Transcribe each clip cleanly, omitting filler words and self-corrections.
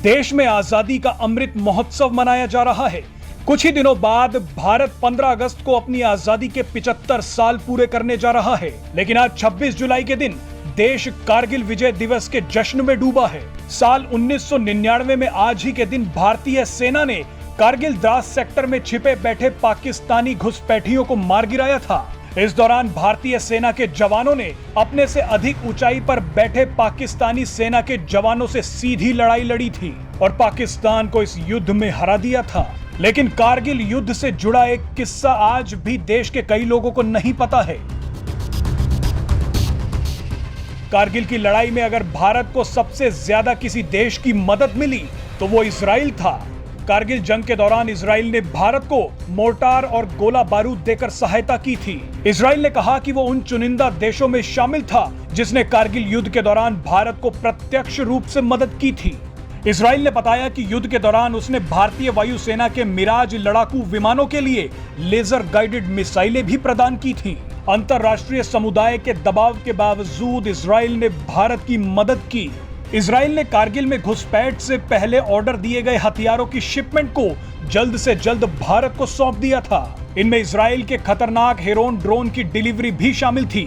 देश में आजादी का अमृत महोत्सव मनाया जा रहा है। कुछ ही दिनों बाद भारत 15 अगस्त को अपनी आजादी के 75 साल पूरे करने जा रहा है। लेकिन आज 26 जुलाई के दिन देश कारगिल विजय दिवस के जश्न में डूबा है। साल 1999 में आज ही के दिन भारतीय सेना ने कारगिल द्रास सेक्टर में छिपे बैठे पाकिस्तानी घुसपैठियों को मार गिराया था। इस दौरान भारतीय सेना के जवानों ने अपने से अधिक ऊंचाई पर बैठे पाकिस्तानी सेना के जवानों से सीधी लड़ाई लड़ी थी और पाकिस्तान को इस युद्ध में हरा दिया था। लेकिन कारगिल युद्ध से जुड़ा एक किस्सा आज भी देश के कई लोगों को नहीं पता है। कारगिल की लड़ाई में अगर भारत को सबसे ज्यादा किसी देश की मदद मिली तो वो इजराइल था। कारगिल जंग के दौरान इजराइल ने भारत को मोर्टार और गोला बारूद देकर सहायता की थी। इजराइल ने कहा कि वो उन चुनिंदा देशों में शामिल था जिसने कारगिल युद्ध के दौरान भारत को प्रत्यक्ष रूप से मदद की थी। इजराइल ने बताया कि युद्ध के दौरान उसने भारतीय वायुसेना के मिराज लड़ाकू विमानों के लिए लेजर गाइडेड मिसाइलें भी प्रदान की थी। अंतरराष्ट्रीय समुदाय के दबाव के बावजूद इजराइल ने भारत की मदद की। इजराइल ने कारगिल में घुसपैठ से पहले ऑर्डर दिए गए हथियारों की शिपमेंट को जल्द से जल्द भारत को सौंप दिया था। इनमें इजराइल के खतरनाक हेरोन ड्रोन की डिलीवरी भी शामिल थी।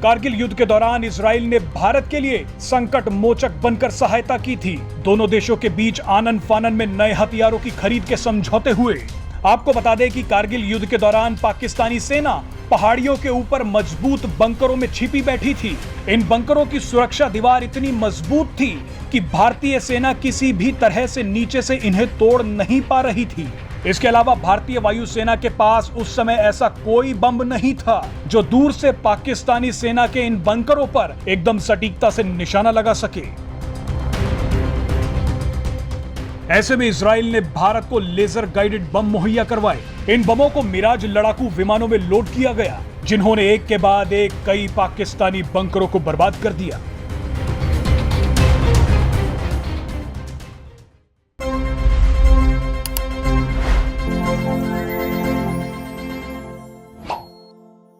कारगिल युद्ध के दौरान इजराइल ने भारत के लिए संकट मोचक बनकर सहायता की थी। दोनों देशों के बीच आनन फानन में नए हथियारों की खरीद के समझौते हुए। आपको बता दें कि कारगिल युद्ध के दौरान पाकिस्तानी सेना पहाड़ियों के ऊपर मजबूत बंकरों में छिपी बैठी थी। इन बंकरों की सुरक्षा दीवार इतनी मजबूत थी कि भारतीय सेना किसी भी तरह से नीचे से इन्हें तोड़ नहीं पा रही थी। इसके अलावा भारतीय वायुसेना के पास उस समय ऐसा कोई बम नहीं था जो दूर से पाकिस्तानी सेना के इन बंकरों पर एकदम सटीकता से निशाना लगा सके। ऐसे में इजराइल ने भारत को लेजर गाइडेड बम मुहैया करवाए। इन बमों को मिराज लड़ाकू विमानों में लोड किया गया, जिन्होंने एक के बाद एक कई पाकिस्तानी बंकरों को बर्बाद कर दिया।